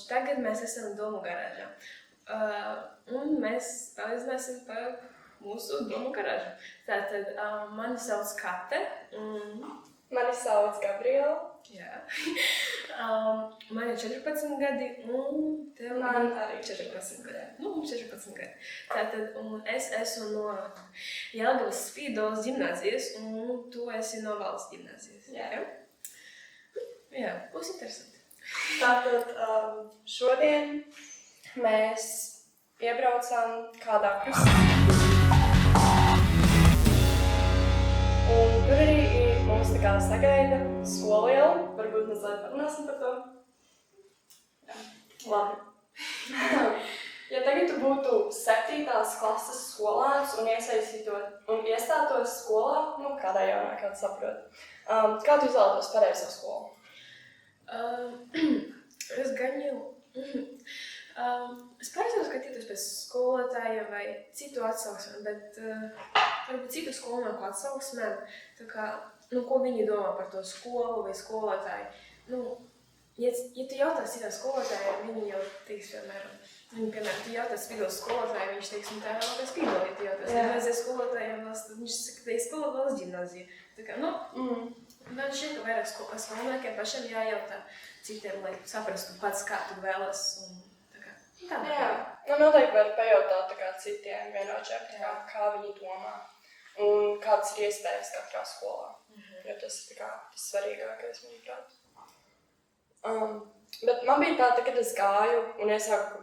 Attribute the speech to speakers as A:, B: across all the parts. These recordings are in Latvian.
A: Tagad mēs esam domu garāžā. Un mēs pārliecināsim par mūsu domu garāžu. Tātad mani sauc Kate.
B: Mani sauc Gabriela.
A: Jā. Man ir 14 gadi un tev
B: Man arī 14 gadi.
A: Mums 14 gadi. Tātad es esmu no Jelgavas Spīdolas ģimnāzijas un tu esi no Valsts ģimnāzijas.
B: Jā.
A: Jā, būs interesanti.
B: Tātad šodien mēs iebraucām kādā krustā. Un tur arī mums tā kā sagaida skoliela. Varbūt mazliet parunāsim par to. Jā. Labi. Ja tagad tu būtu 7. klases skolēns un iestātos skolā, kādā jaunā, kā tu saproti, kā tu izvēlētos pareizo skolu?
A: Es gan jau... Es parasti skatītos pēc skolotāja vai citu atsauksmēm, bet varbūt citu skolnieku atsauksmēm, tā kā, ko viņi domā par to skolu vai skolotāju. Ja tu jautās citā skolotāja, viņi jau teiks, piemēram, tu jautās Spīdolas skolotāju, viņš teiks, tā vēl kā Spīdola, ja tu jautās ģimnāzijas skolotājiem, tad viņš saka, te ir skola Valsts ģimnāzija. Tā kā, man šķiet, ka vairāk skolniekiem pašiem jājautā citiem, lai saprastu pats, kā tu vēlas.
B: Jā, noteikti var pajautāt citiem vienāčiem, kā viņi domā un kādas ir iespējas katrā skolā. Jo tas ir tas svarīgākais, manuprāt. Bet man bija tā, kad es gāju un iesāku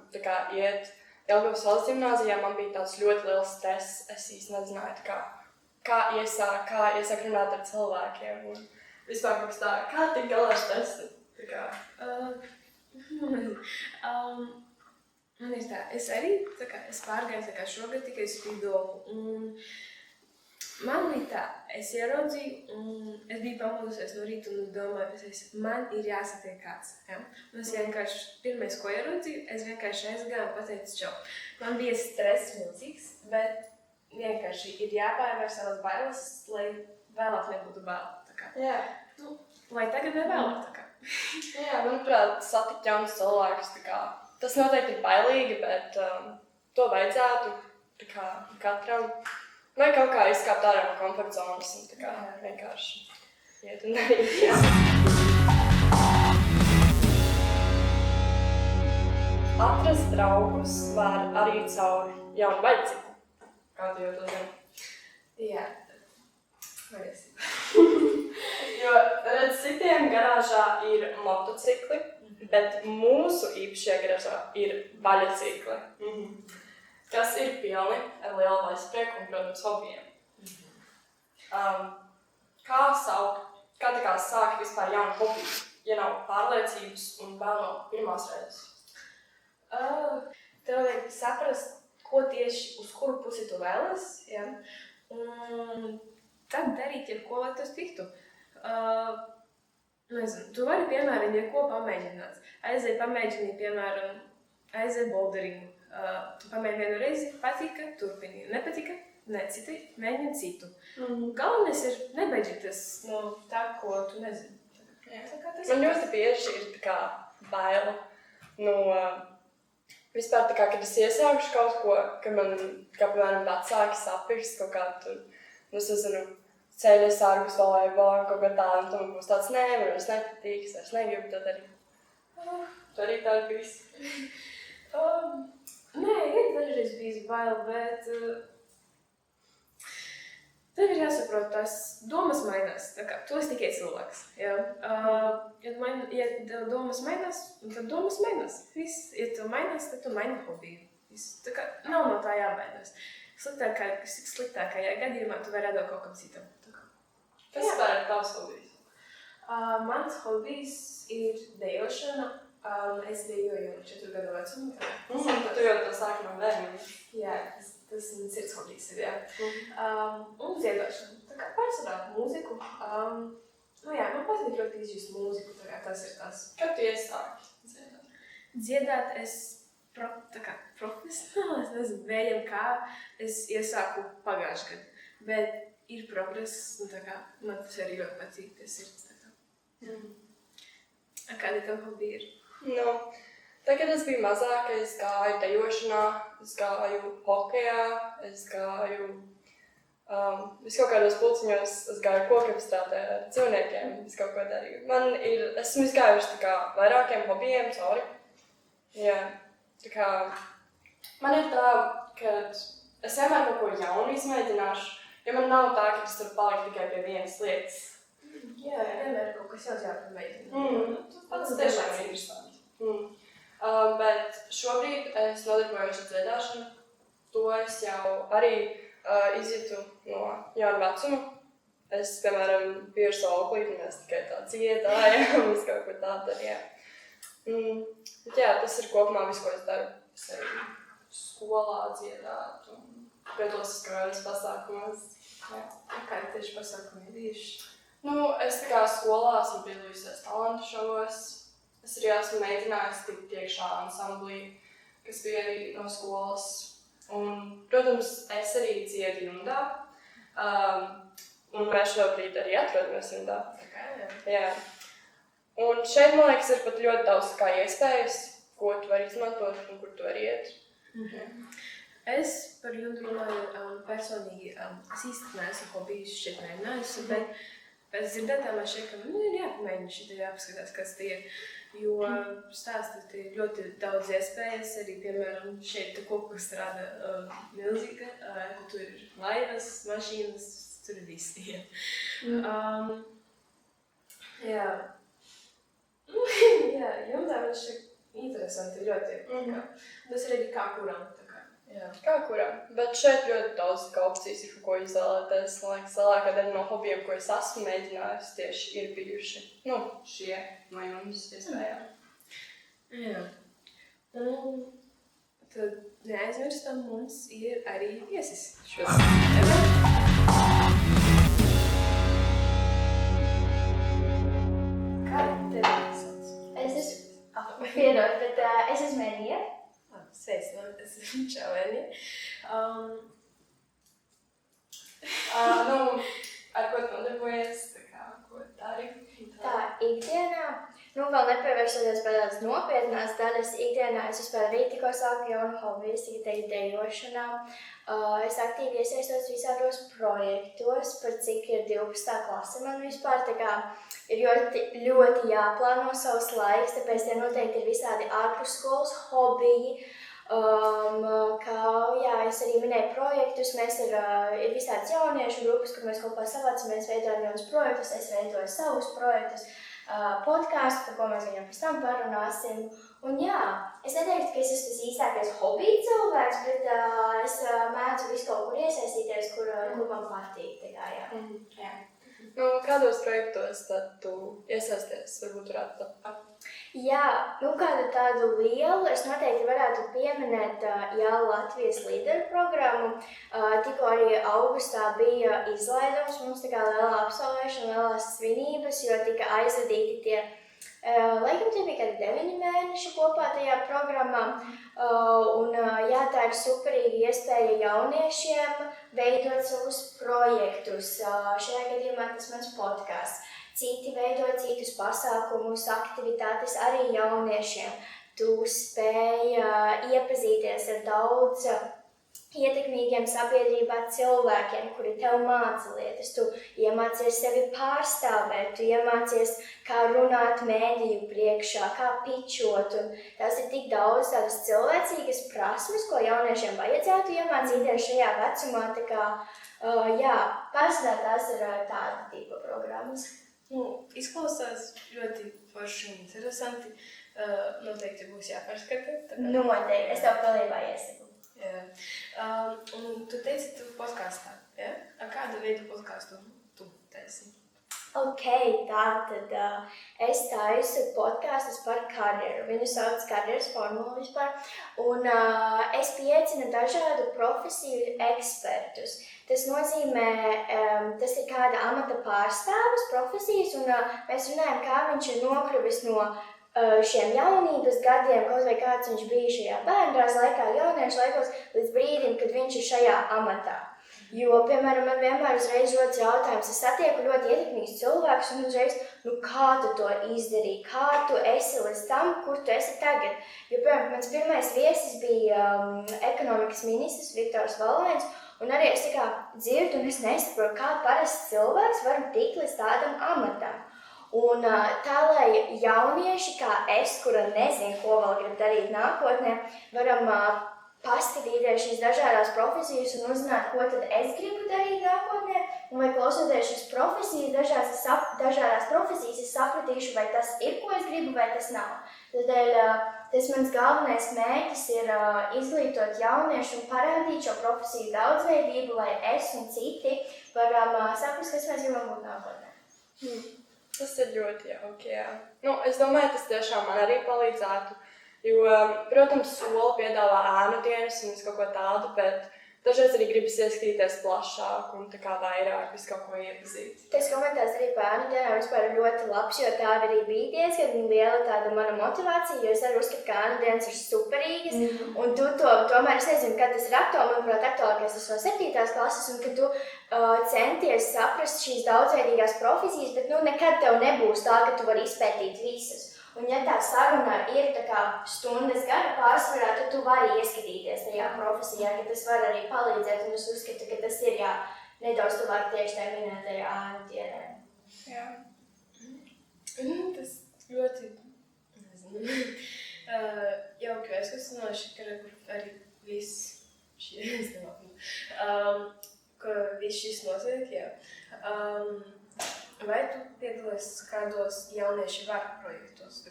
B: iet Jelgavas Valsts ģimnāzijā, man bija tāds ļoti liels stress. Es īsti nezināju, kā iesāk runāt ar cilvēkiem un vispār kaut kas tā, kā tik galā stresu.
A: Man ir tā, es arī es pārgāju šogad tikai Spīdolu un man bija tā, es ieraudzīju un es biju pamodusies no rīta un domāju, man ir jāsatiek kāds. Ja? Un es vienkārši, pirmais, ko ieraudzīju, es vienkārši aizgāju un pateicu čau. Man bija stress milzīgs, bet vienkārši ir jāpārvar savas bailes, lai vēlāk nebūtu bail.
B: Jā.
A: Vai tagad vai vēlāk.
B: Jā, manuprāt, satikt jaunus cilvēkus, tas noteikti ir bailīgi, bet to vajadzētu katram. Vai kaut kā izkāpt ārā no komforta zonas un vienkārši iet un darīt. Atrast draugus var arī caur jaunu vajadzību. Kā tu jau to zini?
A: Jā, varēsim.
B: Jo, redz, citiem garāžā ir motocikli, bet mūsu īpašajā garāžā ir vaļacikli, kas ir pilni ar lielu vaļasprieku un, protams, hobijiem. Kā sākt vispār jaunu hobiju, ja nav pārliecības un vēl no pirmās reizes?
A: Tev vajag saprast, ko tieši uz kuru pusi tu vēlas, ja? Un tad darīt, ko lai tas tiktu. Tu vari, piemēram, ko pamēģināt. Aizēj pamēģini, piemēram, boulderingu. Tu pamēģini vienu reizi, patika, turpini. Nepatika, mēģini citu. Galvenais ir nebeidžīt tas no tā, ko tu nezini.
B: Man ļoti bieži ir baila no vispār kad es iesākušu kaut ko, ka man, piemēram, vecāki sapirks kaut kādu, ceļas ārgus volejbolā, kaut kā tādu, un tu man būs tāds, nē, man vairs nepatīk, es vairs negribu to darīt. Tu arī tā ir bijis?
A: Nē, ir dažreiz bijis bail, bet tev ir jāsaprot, tās domas mainās, tu esi tikai cilvēks. Ja domas mainās, tad domas mainās. Viss, ja tu mainās, tad tu maini hobiju. Nav no tā jābaidās. Sliktākajā gadījumā tu vari radot kaut kam citam.
B: Kas vispār ir tavs hobijs?
A: Mans hobijs ir dejošana. Es dejoju jau 4 gadu vecumu.
B: Tu jau to sāki no bērniem.
A: Jā, tas mans sirds hobijs ir, jā. Un dziedošana. Pārsvarā mūziku. Man patīk ļoti izjust mūziku, tas ir tas.
B: Kad tu iesāki dziedāt?
A: Dziedāt es profesionāli, es nezinu, vējam kā es iesāku pagājušajā gadu. Bet ir progress, man tas arī ļoti patīk, tas ir. Kādi tev hobiji ir?
B: Tagad es biju mazāka, es gāju dejošanā, es gāju hokejā, es gāju vis kaut kādos pulciņos, es gāju kokapstrādē ar dzīvniekiem, es kaut ko darīju. Esmu izgājuši tā kā vairākiem hobijiem cauri. Jā, tā kā man ir tā, ka es vienmēr kaut ko jaunu izmēģināšu, ja man nav tā, ka es tur paliku tikai pie vienas lietas.
A: Jā, vienmēr kaut kas jauns jāpamēģina.
B: Tas tiešām ir interesanti. Bet šobrīd es nodarbojos ar dziedāšanu. To es jau arī izjūtu no jauna vecuma. Es, piemēram, biju ar savu auklīti, mēs tikai tā dziedājām, mēs kaut ko tādu darījām. Bet jā, tas ir kopumā viss, ko es daru. Es arī skolā dziedāt un piedalos kādas pasākumos.
A: Kādi tieši pasākumi ir bijuši?
B: Es tā kā skolā esmu piedalījusies talantu šovos. Es arī esmu mēģinājusi tikt iekšā ansamblī, kas bija arī no skolas. Un, protams, es arī dziedu Jundā. Un mēs šobrīd arī atrodamies Jundā. Jā. Un šeit, man liekas, ir pat ļoti daudz kā iespējas, ko tu vari izmantot un kur tu vari iet.
A: Es par Jundu runāju personīgi, es īsti neesmu ko bijusi šeit mēģinājusi, bet pēc dzirdētām man šeit, ka ir jāpamēģina šeit, jāpaskatās, kas tie ir. Jo stāstīt ir ļoti daudz iespējas, arī, piemēram, šeit koku strādā milzīga, kur tur ir laivas, mašīnas, tur ir visi. Jā, Jundā man šeit interesanti ļoti. Tas ir arī kā kuram.
B: Kā kuram, bet šeit ļoti daudz opcijas ir, ko izvēlēties. Man liekas, lielākā daļa no hobijiem, ko es esmu mēģinājusi, tieši ir bijuši. Šie no jums iespējām.
A: Jā. Un tad neaizmirstam, mums ir arī viesis šodien. Kā tevi sauc?
C: Es esmu piedod, bet es esmu Enija.
A: Sveic, es esmu Čavēni.
B: Ar ko tu nodarbojies, ko dari?
C: Tā, ikdienā, vēl nepievēršoties pie tādas nopietnās daļas, ikdienā es vispār rītiko sāku jaunu hobiju, es tikai dejošanā. Es aktīvi iesaistos visādos projektos, par cik ir 12. klase man vispār, tā kā ir ļoti jāplāno savs laiks, tāpēc tie noteikti ir visādi ārpusskolas hobiji. Es arī minēju projektus, mēs ir visādas jauniešu grupas, kur mēs kopā savācamies, veidojam jaunus projektus, es veidoju savus projektus, podcastu, par ko mēs viņam pēc tam parunāsim. Un jā, es neteiktu, ka es esmu tas īstākais hobiju cilvēks, bet es mēdzu visu kaut kur iesaistīties, kur man patīk. Jā.
B: Kādos projektos tad tu iesaisties? Varbūt varētu pat?
C: Jā, kādu tādu lielu es noteikti varētu pieminēt Latvijas līderu programmu. Tikko arī augustā bija izlaidums, mums tā kā lielā absolvēšana, lielās svinības, jo tika aizvadīti tie, laikam tie bija kādi 9 mēneši kopā tajā programmā. Tā ir superīga iespēja jauniešiem veidot savus projektus. Šajā gadījumā tas mans podcasts. Citi veido citus pasākumus, aktivitātes arī jauniešiem. Tu spēj iepazīties ar daudz ietekmīgiem sabiedrībā cilvēkiem, kuri tev māca lietas. Tu iemācies sevi pārstāvēt, tu iemācies, kā runāt mēdīju priekšā, kā pičot. Un tās ir tik daudz tādas cilvēcīgas prasmes, ko jauniešiem vajadzētu iemācīties šajā vecumā. Tā kā, pārsvarā tās ir tāda tipa programmas.
A: Izklausās ļoti forši un interesanti. Noteikti būs jāpārskata.
C: Noteikti, es tev pilnībā iesaku.
A: Un tu teici, tu podkāstā, ja? Kādu veidu podkāstu tu taisi?
C: Tātad es taisu podkāstus par karjeru. Viņu sauc karjeras formula vispār. Un es pieaicinu dažādu profesiju ekspertus. Tas nozīmē, tas ir kāda amata pārstāvis profesijas, un mēs runājam, kā viņš ir nokļuvis no šiem jaunības gadiem, kaut vai kāds viņš bija šajā bērndārza laikā, jauniešu laikos, līdz brīdim, kad viņš ir šajā amatā. Jo, piemēram, man vienmēr uzreiz rodas jautājums, es satieku ļoti ietekmīgus cilvēkus un uzreiz, kā tu to izdarīji, kā tu esi līdz tam, kur tu esi tagad. Jo, piemēram, mans pirmais viesis bija ekonomikas ministrs Viktors Valēns, un arī es dzirdu un es nesaprotu, kā parasts cilvēks var tikt līdz tādam amatam. Un tā, lai jaunieši kā es, kura nezinu, ko vēl grib darīt nākotnē, varam paskatīties šīs dažādās profesijas un uzzināt, ko tad es gribu darīt nākotnē, un vai klausoties šīs profesijas, dažādās profesijas, es sapratīšu, vai tas ir, ko es gribu, vai tas nav. Tādēļ tas mans galvenais mērķis ir izglītot jauniešu un parādīt šo profesiju daudzveidību, lai es un citi varam saprast, kas mēs gribam būt nākotnē.
B: Tas ir ļoti jauki, jā. Es domāju, tas tiešām man arī palīdzētu. Jo, protams, skola piedāvā ēnu dienas un kaut ko tādu, bet dažreiz arī gribas ieskatīties plašāk un vairāk visu kaut ko iepazīt.
C: Tas komentārs arī par ēnu dienām vispār ir ļoti labs, jo tā arī bija diezgan liela tāda mana motivācija, jo es arī uzskatu, ka ēnu dienas ir superīgas. Un tu tomēr, es nezinu, kad tas ir aktuāli, manuprāt, aktuālākais tas no 7. klases, un kad tu centies saprast šīs daudzveidīgās profesijas, bet nekad tev nebūs tā, ka tu vari izpētīt visas. Un ja tā saruna ir stundas gara pārsvarā, tad tu vari ieskatīties tajā profesijā, ka tas var arī palīdzēt, un es uzskatu, ka tas ir nedaudz tuvāk tieši tajā minētajā ēnu dienai.
B: Jā.
A: Tas ļoti, jauki, es uzzināšu, ka arī viss šis notiek, jā. Vai tu piedalies kādos jauniešu varu projektos?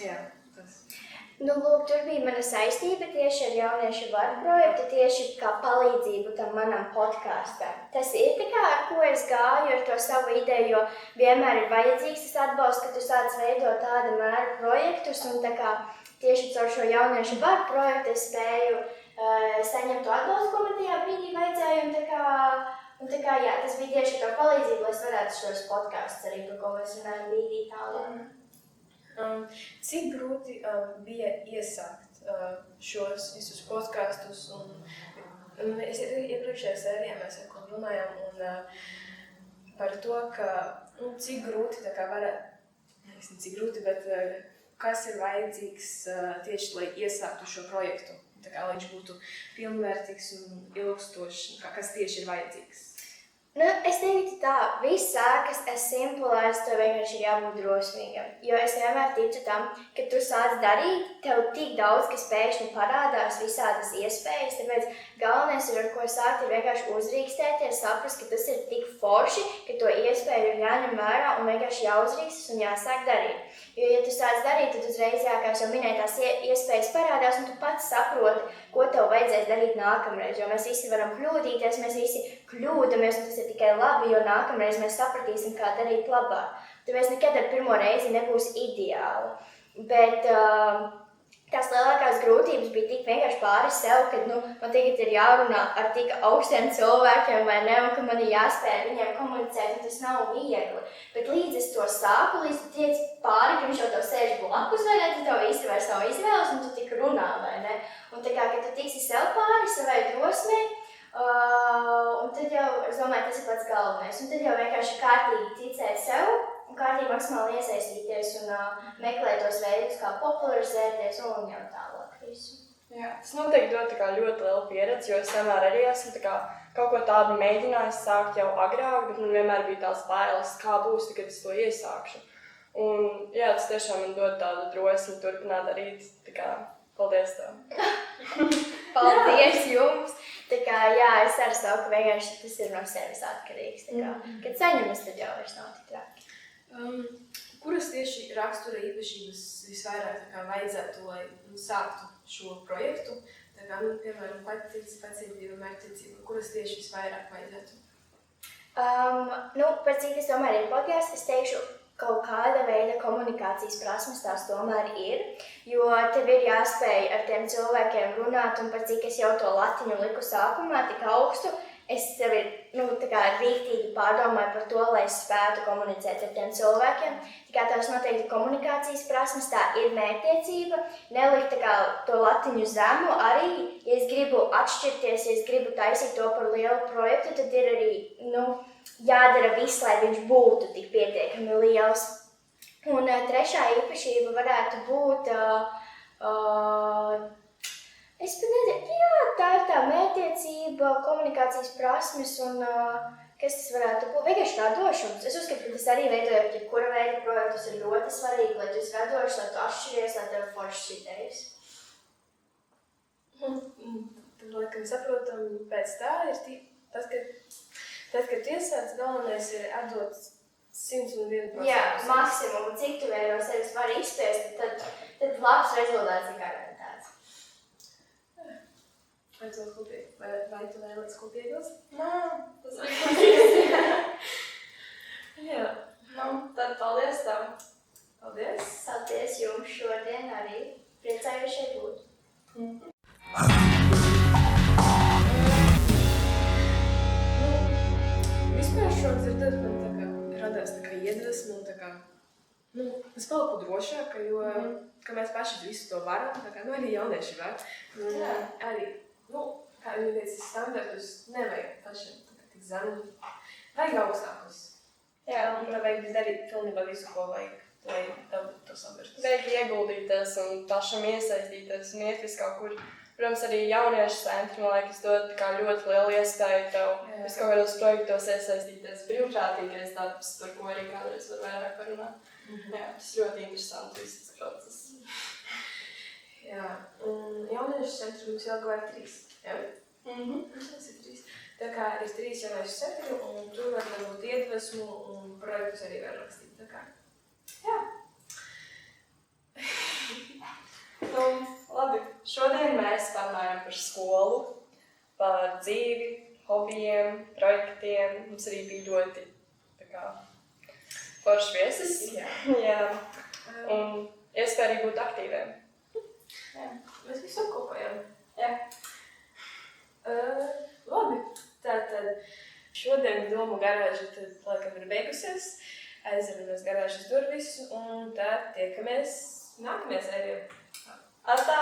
A: Jā, tas.
C: Lūk, tur bija mana saistība tieši ar jauniešu varu projektu, tieši kā palīdzību tam manam podkāstam. Tas ir ar ko es gāju ar to savu ideju, jo vienmēr ir vajadzīgs tas atbalsts, ka tu sāc veidot tāda mēra projektus, un tieši caur šo jauniešu varu projektu es spēju saņemt to atbalstu, ko man tajā brīdī vajadzēja, un jā, tas bija tieši par palīdzību, lai es varētu šos podkastus arī, par ko mēs runājam, bīdīt tālāk.
A: Cik grūti bija iesākt šos visus podkastus, un mēs iepriekšējā sērijā mēs runājām par to, ka cik grūti cik grūti, bet kas ir vajadzīgs tieši, lai iesāktu šo projektu, lai viņš būtu pilnvērtīgs un ilgstošs, kas tieši ir vajadzīgs.
C: Es teiktu tā, viss sākas ar simplārs, tev vienkārši ir jābūt drosmīgam. Jo es vienmēr ticu tam, ka tu sāc darīt, tev tik daudz, kas pēkšņi parādās visādas iespējas, tāpēc galvenais ir, ar ko sākt, ir vienkārši uzrīkstēties, saprast, ka tas ir tik forši, ka to iespēju ir jāņem vērā un vienkārši jāuzrīkstas un jāsāk darīt. Jo, ja tu sāc darīt, tad uzreiz, kā jau minēju, tās iespējas parādās un tu pats saproti, ko tev vajadzēs darīt nākamreiz. Jo mēs visi varam kļūdīties, mēs visi kļūdamies, un tas ir tikai labi, jo nākamreiz mēs sapratīsim, kā darīt labāk. Tāpēc nekad ar pirmo reizi nebūs ideāli. Bet tās lielākās grūtības bija tik vienkārši pāri sev, ka man tagad ir jārunā ar tik augstiem cilvēkiem, vai ne, un ka man ir jāspēj ar viņiem komunicēt, un tas nav viegli. Bet līdz es to sāku, līdz tu tiec pāri, ka viņš jau tev sēž blakus, vai ne, tu tev īsti vairs nav izvēles, un tu tik runā, vai ne. Un ka tu tiksi sev pāri, savai drosmei, un tad jau, es domāju, tas ir pats galvenais. Un tad jau vienkārši kārtīgi ticēt sev, un kārtīgi maksimāli iesaistīties un meklēt tos veidus, kā popularizēties un jau tālāk visu.
B: Jā, tas noteikti dod ļoti lielu pieredzi, jo es vienmēr arī esmu kaut ko tādu mēģinājis sākt jau agrāk, bet man vienmēr bija tās bailes, kā būs, kad es to iesākšu. Un jā, tas tiešām man dod tādu drosmi turpināt darīt, paldies tev.
C: Paldies jums! Jā, es arī saku, ka vienkārši tas ir no sevis atkarīgs. Kad saņemas, tad jau vairs nav tik traki.
A: Kuras tieši rakstura īpašības visvairāk vajadzētu, lai sāktu šo projektu? Piemēram, pacietība, mērķtiecība. Kuras tieši visvairāk vajadzētu?
C: Par cik tas tomēr ir podcasts, es teikšu, kaut kāda veida komunikācijas prasmes tās tomēr ir, jo tev ir jāspēj ar tiem cilvēkiem runāt, un par cik es jau to latiņu liku sākumā tik augstu, es tev ir tā kā rīktīgi pārdomāju par to, lai es spētu komunicēt ar tiem cilvēkiem. Tikai tās noteikti komunikācijas prasmes, tā ir mērķtiecība, nelikt tā kā to latiņu zemu. Arī, ja es gribu atšķirties, ja es gribu taisīt to par lielu projektu, tad ir arī, jādara viss, lai viņš būtu tik pietiekami liels. Un trešā īpašība varētu būt, es pat nezinu, tā ir tā mērķtiecība, komunikācijas prasmes un kas tas varētu būt? Vienkārši radošums. Es uzskatu, ka tas arī veidojot jebkura veida projektus ir ļoti svarīgi, lai tu esi radošs, lai tu atšķiries, lai tev foršas idejas.
A: Tad, laikam, saprotam, pēc tā ir tas, ka tu iesāc, galvenais ir atdot 101%.
C: Jā, maksimumu, cik tu vien no sevis vari izspiest, tad labs rezultāts ir garantēts.
A: Vai tu vēlies ko piebilst?
B: Nā, tas ir kopīgi.
A: Jā.
B: Tad paldies tev.
A: Paldies.
C: Paldies jums šodien arī. Priecājos šeit būt.
A: Vispār šo dzirdot, man radās iedvesma un es paliku drošāka, jo ka mēs paši visu to varam, arī jaunieši var. Arī, kā viņi teica, standartus nevajag pašiem tik zemu. Vajag augstākus. Un vajag darīt pilnībā visu, ko vajag, lai dabūtu tos standartus.
B: Vajag ieguldīties un pašam iesaistīties un iet vis kaut kur. Protams, arī jauniešu centri, man liekas, dod ļoti lielu iespēju tev vis kaut kādos projektos iesaistīties. Brīvprātīgais darbs, par ko arī kādreiz var vairāk parunāt. Jā, tas ļoti interesanti viss tas process.
A: Jā, un jauniešu centri mums Jelgavā ir 3. Jā? Tas ir 3. Tā kā ir 3 jauniešu centri, un tur var dabūt iedvesmu, un projektus arī var rakstīt. Tā kā, jā.
B: Labi, šodien mēs parunājam par skolu, par dzīvi, hobijiem, projektiem. Mums arī bija ļoti foršs viesis. Jā. Un iespēja arī būt aktīviem.
A: Jā. Mēs visu apkopējam.
B: Jā.
A: Labi, tātad šodien domu garāža laikam ir beigusies. Aizveramies garāžas durvis un tad tiekamies nākamajā sērijā.
B: Atā!